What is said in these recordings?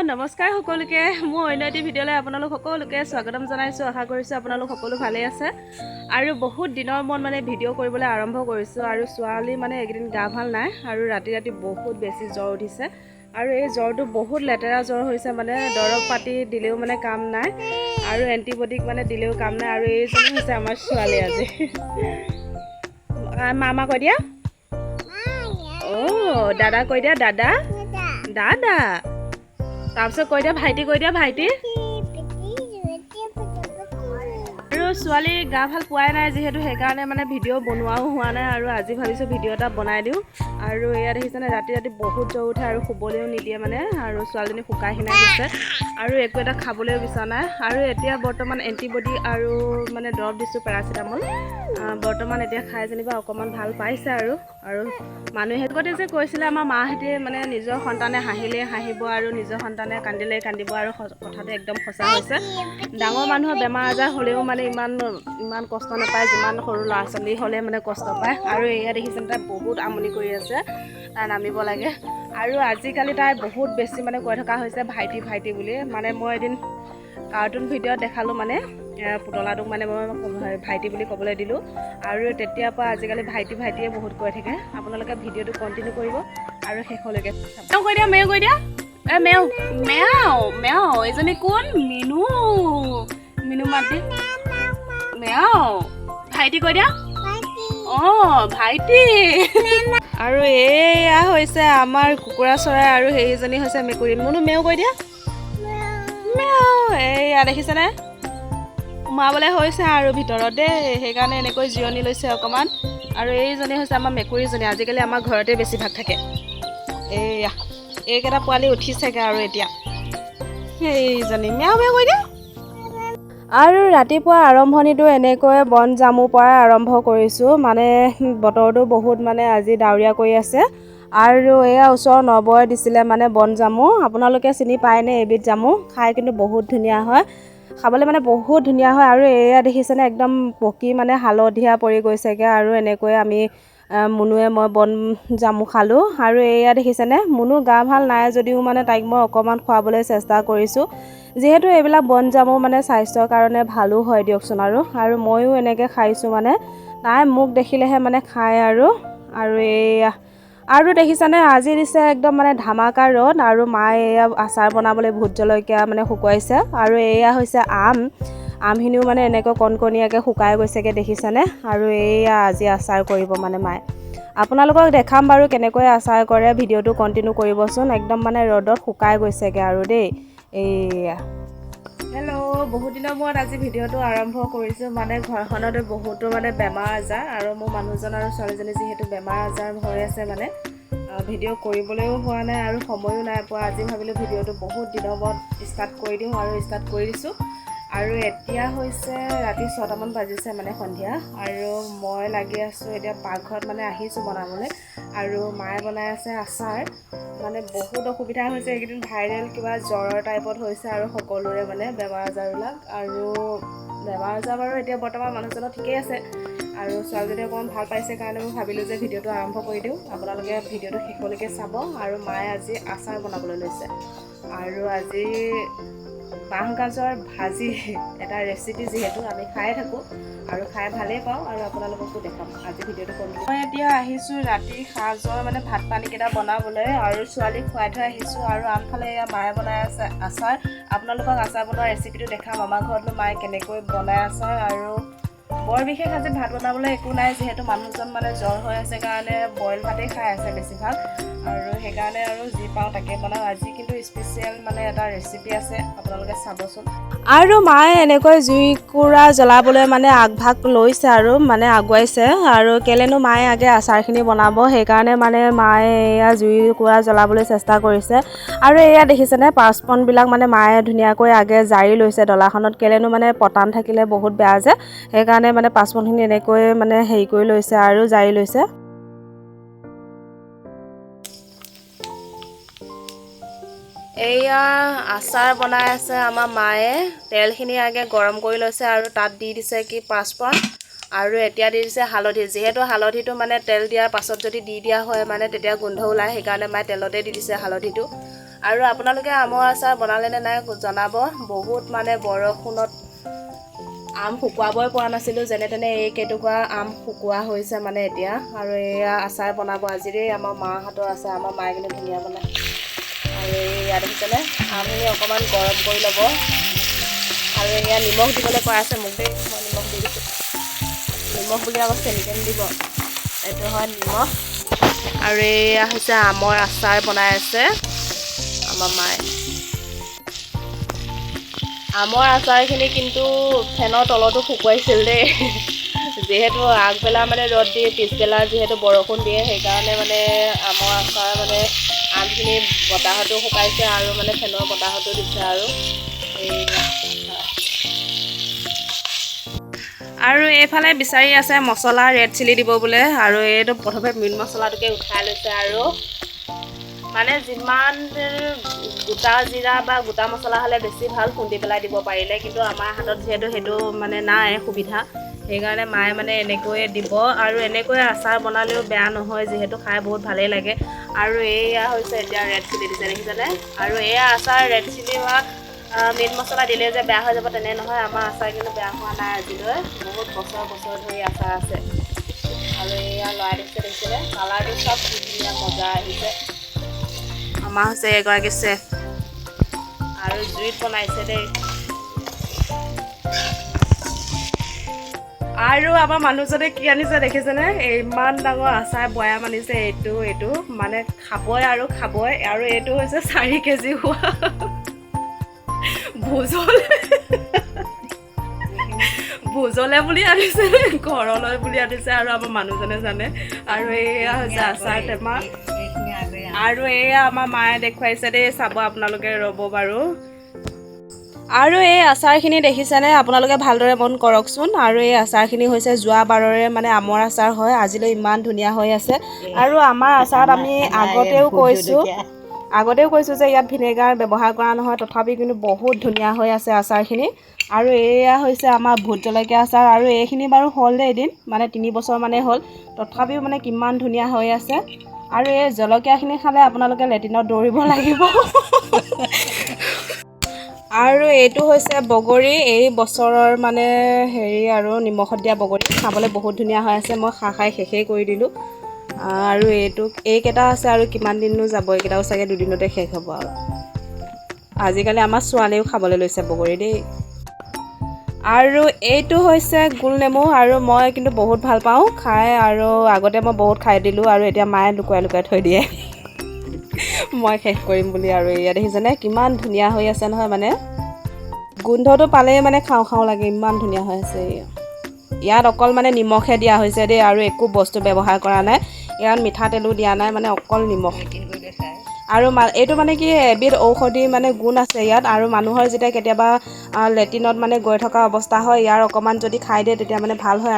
নমস্কাৰ সকলোকে মোৰ অন্য এটি ভিডিঅ'লৈ আপোনালোক সকলোকে স্বাগতম জনাইছোঁ। আশা কৰিছোঁ আপোনালোক সকলো ভালেই আছে আৰু বহুত দিনৰ মূৰত মানে ভিডিঅ' কৰিবলৈ আৰম্ভ কৰিছোঁ। আৰু ছোৱালী মানে এইকেইদিন গা ভাল নাই আৰু ৰাতি বহুত বেছি জ্বৰ উঠিছে আৰু এই জ্বৰটো বহুত লেতেৰা জ্বৰ হৈছে, মানে দৰৱ পাতি দিলেও মানে কাম নাই আৰু এণ্টিবায়'টিক মানে দিলেও কাম নাই। আৰু এইজনী হৈছে আমাৰ ছোৱালী। আজি মামা কৈ দিয়া, অ' দাদা কৈ দিয়া, দাদা দাদা, তাৰপিছত কৈ দিয়া ভাইটি, কৈ দিয়া ভাইটি। আৰু ছোৱালী গা ভাল পোৱাই নাই যিহেতু সেইকাৰণে মানে ভিডিঅ' বনোৱাও হোৱা নাই আৰু আজি ভাবিছোঁ ভিডিঅ' এটা বনাই দিওঁ। আৰু এয়া দেখিছেনে ৰাতি বহুত জ্বৰ উঠে আৰু শুবলৈও নিদিয়ে মানে, আৰু ছোৱালীজনী শুকাই খিনাই গৈছে আৰু একো এটা খাবলৈও বিচৰা নাই। আৰু এতিয়া বৰ্তমান এণ্টিবায়'টিক আৰু মানে দৰৱ দিছোঁ পেৰাচিটামল, বৰ্তমান এতিয়া খাই যেনিবা অকণমান ভাল পাইছে। আৰু মানুহে আগতে যে কৈছিলে আমাৰ মাহঁতে মানে নিজৰ সন্তানে হাঁহিলে হাঁহিব আৰু নিজৰ সন্তানে কান্দিলে কান্দিব, আৰু কথাটো একদম সঁচা হৈছে। ডাঙৰ মানুহৰ বেমাৰ আজাৰ হ'লেও মানে ইমান কষ্ট নাপায় যিমান সৰু ল'ৰা ছোৱালী হ'লে মানে কষ্ট পায়। আৰু এয়া দেখিছেনে তাই বহুত আমনি কৰি আছে, তাই নামিব লাগে। আৰু আজিকালি তাই বহুত বেছি মানে কৈ থকা হৈছে ভাইটি ভাইটি বুলি। মানে মই এদিন কাৰ্টুন ভিডিঅ'ত দেখালোঁ, মানে পুতলাটোক মানে মই ভাইটি বুলি ক'বলৈ দিলোঁ, আৰু তেতিয়াৰ পৰা আজিকালি ভাইটি ভাইটিয়ে বহুত কৈ থাকে। আপোনালোকে ভিডিঅ'টো কণ্টিনিউ কৰিব আৰু শেষলৈকে মেও কৈ দিয়া, মেও কৈ দিয়া, মেও মেও মেও। এইজনী কোন? মিনু, মিনু মাতি মেও। ভাইটি কৈ দিয়া, অঁ ভাইটি। আৰু এয়া হৈছে আমাৰ কুকুৰা চৰাই আৰু সেইজনী হৈছে মেকুৰী। মুনু মেও কৈ দিয়া, মেও। এয়া দেখিছেনে সোমাবলৈ হৈছে আৰু ভিতৰত দেই, সেইকাৰণে এনেকৈ জিৰণি লৈছে অকণমান। আৰু এইজনী হৈছে আমাৰ মেকুৰীজনী, আজিকালি আমাৰ ঘৰতে বেছিভাগ থাকে। এয়া এইকেইটা পোৱালি উঠিছেগৈ আৰু এতিয়া সেইজনী মেও মেও কৈ দিয়া। আৰু ৰাতিপুৱা আৰম্ভণিটো এনেকৈ বন জামুৰ পৰা আৰম্ভ কৰিছোঁ। মানে বতৰটো বহুত মানে আজি ডাৱৰীয়া কৰি আছে, আৰু এয়া ওচৰৰ নবৌয়ে দিছিলে মানে বন জামু। আপোনালোকে চিনি পায়নে? এবিধ জামু খাই কিন্তু বহুত ধুনীয়া হয়, খাবলৈ মানে বহুত ধুনীয়া হয়। আৰু এয়া দেখিছেনে একদম পকি মানে হালধীয়া পৰি গৈছেগৈ। আৰু এনেকৈ আমি মুনুৱে মই বন জামু খালোঁ। আৰু এয়া দেখিছেনে মুনু গা ভাল নাই যদিও মানে তাইক মই অকণমান খুৱাবলৈ চেষ্টা কৰিছোঁ, যিহেতু এইবিলাক বন জামু মানে স্বাস্থ্যৰ কাৰণে ভালো হয় দিয়কচোন। আৰু ময়ো এনেকৈ খাইছোঁ, মানে তাই মোক দেখিলেহে মানে খায়। আৰু এয়া আৰু দেখিছানে আজি দিছে একদম মানে ধামাকা ৰ'দ, আৰু মায়ে এয়া আচাৰ বনাবলৈ ভোট জলকীয়া মানে শুকুৱাইছে। আৰু এয়া হৈছে আমখিনিও মানে এনেকৈ কণকণীয়াকৈ শুকাই গৈছেগৈ দেখিছেনে। আৰু এয়া আজি আচাৰ কৰিব মানে মায়ে। আপোনালোকক দেখাম বাৰু কেনেকৈ আচাৰ কৰে, ভিডিঅ'টো কণ্টিনিউ কৰিবচোন। একদম মানে ৰ'দত শুকাই গৈছেগৈ আৰু দেই। এয়া হেল্ল', বহুত দিনৰ মূৰত আজি ভিডিঅ'টো আৰম্ভ কৰিছোঁ। মানে ঘৰখনতে বহুতো মানে বেমাৰ আজাৰ, আৰু মোৰ মানুহজন আৰু ছোৱালীজনী যিহেতু বেমাৰ আজাৰ হৈ আছে, মানে ভিডিঅ' কৰিবলৈও হোৱা নাই আৰু সময়ো নাই পোৱা। আজি ভাবিলোঁ ভিডিঅ'টো বহুত দিনৰ মূৰত ষ্টাৰ্ট কৰি দিওঁ, আৰু ষ্টাৰ্ট কৰি দিছোঁ। আৰু এতিয়া হৈছে ৰাতি 6টামান বাজিছে, মানে সন্ধিয়া। আৰু মই লাগি আছোঁ এতিয়া পাকঘৰত, মানে আহিছোঁ বনাবলৈ। আৰু মায়ে বনাই আছে আচাৰ। মানে বহুত অসুবিধা হৈছে এইকেইদিন, ভাইৰেল কিবা জ্বৰৰ টাইপত হৈছে আৰু সকলোৰে মানে বেমাৰ আজাৰবিলাক। আৰু বেমাৰ আজাৰ বাৰু এতিয়া বৰ্তমান মানুহজনৰ ঠিকেই আছে, আৰু ছোৱালীজনী অকণমান ভাল পাইছে কাৰণে মই ভাবিলোঁ যে ভিডিঅ'টো আৰম্ভ কৰি দিওঁ। আপোনালোকে ভিডিঅ'টো শেষলৈকে চাব। আৰু মায়ে আজি আচাৰ বনাবলৈ লৈছে, আৰু আজি বাঁহগাজৰ ভাজি এটা ৰেচিপি, যিহেতু আমি খাই থাকোঁ আৰু খাই ভালেই পাওঁ, আৰু আপোনালোককো দেখাম আজি ভিডিঅ'টো কণ্টিনিউ। মই এতিয়া আহিছোঁ ৰাতি সাঁজৰ মানে ভাত পানীকেইটা বনাবলৈ, আৰু ছোৱালীক খুৱাই থৈ আহিছোঁ। আৰু আনফালে এয়া মায়ে বনাই আছে আচাৰ। আপোনালোকক আচাৰ বনোৱা ৰেচিপিটো দেখাম, আমাৰ ঘৰতনো মায়ে কেনেকৈ বনাই আচাৰ। আৰু বৰ বিশেষ আজি ভাত বনাবলৈ একো নাই, যিহেতু মানুহজন মানে জ্বৰ হৈ আছে কাৰণে বইল ভাতেই খাই আছে বেছিভাগ, আৰু সেইকাৰণে আৰু যি পাওঁ তাকে বনাওঁ। আজি কিন্তু স্পেচিয়েল মানে এটা ৰেচিপি আছে, আপোনালোকে চাবচোন। আৰু মায়ে এনেকৈ জুইকুৰা জ্বলাবলৈ মানে আগভাগ লৈছে, আৰু মানে আগুৱাইছে। আৰু কেলেনো মায়ে আগে আচাৰখিনি বনাব, সেইকাৰণে মানে মায়ে এয়া জুইকুৰা জ্বলাবলৈ চেষ্টা কৰিছে। আৰু এয়া দেখিছেনে পাঁচপনবিলাক মানে মায়ে ধুনীয়াকৈ আগে জাৰি লৈছে ডলাখনত, কেলেনো মানে পতান থাকিলে বহুত বেয়া যে, সেইকাৰণে মানে পাঁচপনখিনি এনেকৈ মানে হেৰি কৰি লৈছে আৰু জাৰি লৈছে। এয়া আচাৰ বনাই আছে আমাৰ মায়ে। তেলখিনি আগে গৰম কৰি লৈছে, আৰু তাত দি দিছে কি পাঁচপন, আৰু এতিয়া দি দিছে হালধি। যিহেতু হালধিটো মানে তেল দিয়াৰ পাছত যদি দি দিয়া হয় মানে তেতিয়া গোন্ধ ওলায়, সেইকাৰণে মায়ে তেলতে দি দিছে হালধিটো। আৰু আপোনালোকে আমৰ আচাৰ বনালে নে নাই জনাব। বহুত মানে বৰষুণত আম শুকুৱাবই পৰা নাছিলোঁ, যেনে তেনে এইকেইটুকুৰা আম শুকোৱা হৈছে মানে এতিয়া। আৰু এয়া আচাৰ বনাব আজিৰে আমাৰ মাহঁতৰ আচাৰ, আমাৰ মায়ে কিন্তু ধুনীয়া বনায়। আৰু ইয়াত দেখিছেনে আমখিনি অকণমান গৰম কৰি ল'ব। আৰু এয়া নিমখ দিবলৈ কৈ আছে মোক দেই, মই নিমখ দি দিছোঁ। নিমখ বুলি আকৌ চেনি দিব, এইটো হয় নিমখ। আৰু এয়া হৈছে আমৰ আচাৰ বনাই আছে আমাৰ মায়ে। আমৰ আচাৰখিনি কিন্তু ফেনৰ তলতো শুকুৱাইছিল দেই। যিহেতু আগবেলা মানে ৰ'দ দিয়ে, পিছবেলা যিহেতু বৰষুণ দিয়ে, সেইকাৰণে মানে আমৰ আচাৰ মানে আমখিনি বতাহতো শুকাইছে আৰু মানে ফেনৰ বতাহতো দিছে আৰু আৰু এইফালে বিচাৰি আছে মছলা ৰেড চিলি দিব বোলে। আৰু এইটো প্ৰথমে মিট মছলাটোকে উঠাই লৈছে। আৰু মানে যিমান গোটা জিৰা বা গোটা মছলা হ'লে বেছি ভাল, খুন্দি পেলাই দিব পাৰিলে। কিন্তু আমাৰ হাতত যিহেতু সেইটো মানে নাই সুবিধা, সেইকাৰণে মায়ে মানে এনেকৈয়ে দিব। আৰু এনেকৈ আচাৰ বনালেও বেয়া নহয়, যিহেতু খাই বহুত ভালেই লাগে। আৰু এয়া হৈছে এতিয়া ৰেড চিলি দিছে দেখিছেনে। আৰু এয়া আচাৰ ৰেড চিলি বা মিট মছলা দিলে যে বেয়া হৈ যাব তেনে নহয়, আমাৰ আচাৰ কিন্তু বেয়া হোৱা নাই আজিলৈ। বহুত বছৰ ধৰি আচাৰ আছে। আৰু এয়া লৰাই দিছে দেখিছেনে, কালাৰটো চব ধুনীয়া মজা আহিছে। আমাৰ হৈছে এগৰাকী চেফ আৰু জুইত বনাইছে দেই। আৰু আমাৰ মানুহজনে কি আনিছে দেখিছেনে, ইমান ডাঙৰ আচাৰ বৈয়াম আনিছে। এইটো মানে খাবই আৰু খাবই। আৰু এইটো হৈছে 4 কেজি হোৱা ভোজলে বুলি আনিছে, ঘৰলৈ বুলি আনিছে। আৰু আমাৰ মানুহজনে জানে। আৰু এয়া হৈছে আচাৰ টেমা। আৰু এয়া আমাৰ মায়ে দেখুৱাইছে দেই, চাব আপোনালোকে, ৰ'ব বাৰু। আৰু এই আচাৰখিনি দেখিছেনে, আপোনালোকে ভালদৰে মন কৰকচোন। আৰু এই আচাৰখিনি হৈছে যোৱা বাৰৰে মানে আমৰ আচাৰ হয়, আজিলৈ ইমান ধুনীয়া হৈ আছে। আৰু আমাৰ আচাৰত আমি আগতেও কৈছোঁ যে ইয়াত ভিনেগাৰ ব্যৱহাৰ কৰা নহয়, তথাপি কিন্তু বহুত ধুনীয়া হৈ আছে আচাৰখিনি। আৰু এয়া হৈছে আমাৰ ভোট জলকীয়া আচাৰ। আৰু এইখিনি বাৰু হ'ল দেই এদিন, মানে 3 বছৰ মানেই হ'ল, তথাপিও মানে কিমান ধুনীয়া হৈ আছে। আৰু এই জলকীয়াখিনি খালে আপোনালোকে লেট্ৰিনত দৌৰিব লাগিব। আৰু এইটো হৈছে বগৰী, এই বছৰৰ মানে হেৰি আৰু নিমখত দিয়া বগৰী, খাবলৈ বহুত ধুনীয়া হৈ আছে। মই খাই শেষেই কৰি দিলোঁ। আৰু এইকেইটা আছে, আৰু কিমান দিননো যাব, এইকেইটাও চাগে দুদিনতে শেষ হ'ব। আৰু আজিকালি আমাৰ ছোৱালীয়েও খাবলৈ লৈছে বগৰী দেই। আৰু এইটো হৈছে গোল নেমু। আৰু মই কিন্তু বহুত ভাল পাওঁ খাই, আৰু আগতে মই বহুত খাই দিলোঁ। আৰু এতিয়া মায়ে লুকুৱাই থৈ দিয়ে মই শেষ কৰিম বুলি। আৰু এয়া দেখিছেনে কিমান ধুনীয়া হৈ আছে নহয়, মানে গোন্ধটো পালেই মানে খাওঁ লাগে, ইমান ধুনীয়া হৈ আছে। ইয়াত অকল মানে নিমখহে দিয়া হৈছে দেই, আৰু একো বস্তু ব্যৱহাৰ কৰা নাই। ইয়াত মিঠাতেলো দিয়া নাই, মানে অকল নিমখ। আৰু এইটো মানে কি, এবিধ ঔষধি মানে গুণ আছে ইয়াত। আৰু মানুহৰ যেতিয়া কেতিয়াবা লেট্ৰিনত মানে গৈ থকা অৱস্থা হয়, ইয়াৰ অকণমান যদি খাই দিয়ে তেতিয়া মানে ভাল হয়।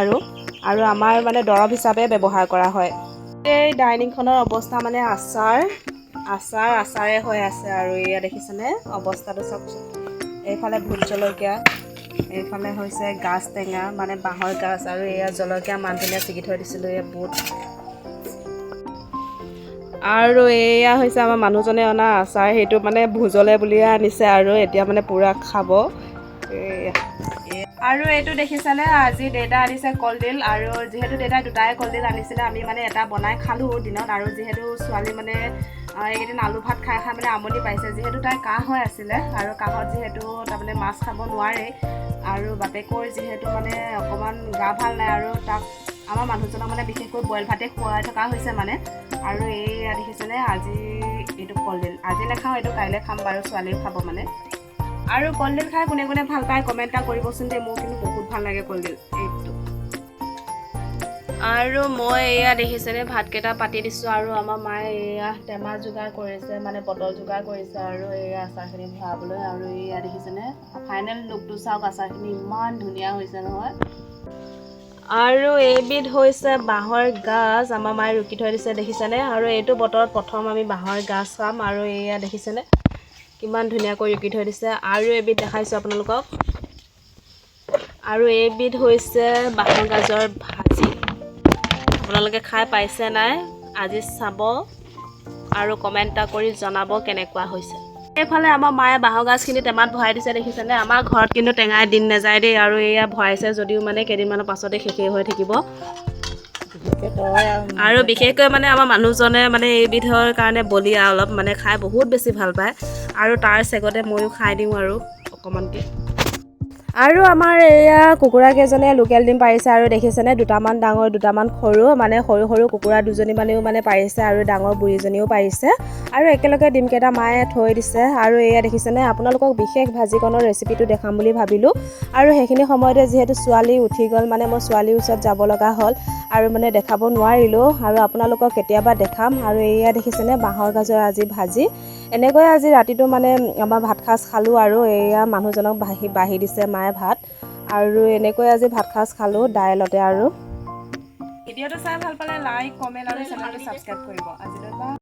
আৰু আমাৰ মানে দৰৱ হিচাপে ব্যৱহাৰ কৰা হয়। এই ডাইনিংখনৰ অৱস্থা মানে আচাৰে হৈ আছে। আৰু এয়া দেখিছেনে অৱস্থাটো চাওকচোন। এইফালে ভোট জলকীয়া, এইফালে হৈছে গাজ টেঙা, মানে বাঁহৰ গাজ। আৰু এয়া জলকীয়া মান ধনিয়া ছিগি থৈ দিছিলোঁ, এয়া বুট। আৰু এয়া হৈছে আমাৰ মানুহজনে অনা আচাৰ, সেইটো মানে ভোজলে বুলিয়ে আনিছে। আৰু এতিয়া মানে পূৰা খাব। আৰু এইটো দেখিছেনে, আজি দেউতা আনিছে কলডিল। আৰু যিহেতু দেউতাই দুটাই কলডিল আনিছিলে, আমি মানে এটা বনাই খালোঁ দিনত। আৰু যিহেতু ছোৱালী মানে এইকেইদিন আলু ভাত খাই মানে আমনি পাইছে, যিহেতু তাই কাহ হৈ আছিলে। আৰু কাহত যিহেতু তাৰমানে মাছ খাব নোৱাৰেই, আৰু বাপেকৰ যিহেতু মানে অকণমান গা ভাল নাই, আৰু তাক আমাৰ মানুহজনক মানে বিশেষকৈ বইল ভাতে খুৱাই থকা হৈছে মানে। আৰু এয়া দেখিছেনে, আজি এইটো কলডিল, আজি নাখাওঁ, এইটো কাইলৈ খাম বাৰু, ছোৱালীও খাব মানে। আৰু কলডিল খাই কোনে কোনে ভাল পায় কমেণ্ট এটা কৰিবচোন দেই, মোৰ কিন্তু বহুত ভাল লাগে কলডিল এইটো। আৰু মই এয়া দেখিছেনে ভাতকেইটা পাতি দিছোঁ। আৰু আমাৰ মায়ে এয়া টেমা যোগাৰ কৰিছে, মানে বটল যোগাৰ কৰিছে। আৰু এয়া আচাৰখিনি ভৰাবলৈ। আৰু এয়া দেখিছেনে ফাইনেল লুকটো চাওক, আচাৰখিনি ইমান ধুনীয়া হৈছে নহয়। আৰু এইবিধ হৈছে বাঁহৰ গাজ, আমাৰ মায়ে ৰুকি থৈ দিছে দেখিছেনে। আৰু এইটো বতৰত প্ৰথম আমি বাঁহৰ গাজ খাম। আৰু এয়া দেখিছেনে কিমান ধুনীয়াকৈ ৰুকি থৈ দিছে। আৰু এবিধ দেখাইছোঁ আপোনালোকক। আৰু এইবিধ হৈছে বাঁহৰ গাজৰ ভাজি। আপোনালোকে খাই পাইছে নাই আজি চাব। আৰু কমেণ্ট এটা কৰি জনাব কেনেকুৱা হৈছে। এইফালে আমাৰ মায়ে বাঁহৰ গাজখিনি টেমাত ভৰাই দিছে দেখিছেনে। আমাৰ ঘৰত কিন্তু টেঙাই দিন নাযায় দেই, আৰু এয়া ভৰাইছে যদিও মানে কেইদিনমানৰ পাছতে শেষেই হৈ থাকিব। আৰু বিশেষকৈ মানে আমাৰ মানুহজনে মানে এইবিধৰ কাৰণে বলিয়া, অলপ মানে খাই বহুত বেছি ভাল পায়, আৰু তাৰ চেগতে ময়ো খাই দিওঁ আৰু অকণমানকৈ। আৰু আমাৰ এয়া কুকুৰা কেইজনে লোকেল ডিম পাৰিছে, আৰু দেখিছেনে দুটামান ডাঙৰ দুটামান সৰু, মানে সৰু সৰু কুকুৰা দুজনী মানেও মানে পাৰিছে, আৰু ডাঙৰ বুঢ়ীজনীও পাৰিছে, আৰু একেলগে ডিমকেইটা মায়ে থৈ দিছে। আৰু এয়া দেখিছেনে, আপোনালোকক বিশেষ ভাজিকণৰ ৰেচিপিটো দেখাম বুলি ভাবিলোঁ, আৰু সেইখিনি সময়তে যিহেতু ছোৱালী উঠি গ'ল, মানে মই ছোৱালীৰ ওচৰত যাব লগা হ'ল, আৰু মানে দেখাব নোৱাৰিলোঁ, আৰু আপোনালোকক কেতিয়াবা দেখাম। আৰু এয়া দেখিছেনে বাঁহৰ গাজৰ আজি ভাজি। এনেকৈয়ে আজি ৰাতিটো মানে আমাৰ ভাত সাজ খালোঁ, আৰু এয়া মানুহজনক বাঢ়ি দিছে মায়ে ভাত, আৰু এনেকৈ আজি ভাত সাজ খালোঁ দাইলতে। আৰু ভিডিঅ'টো চাই ভাল পালে লাইক, কমেণ্ট আৰু চেনেলটো ছাবস্ক্ৰাইব কৰিব। আজিলৈ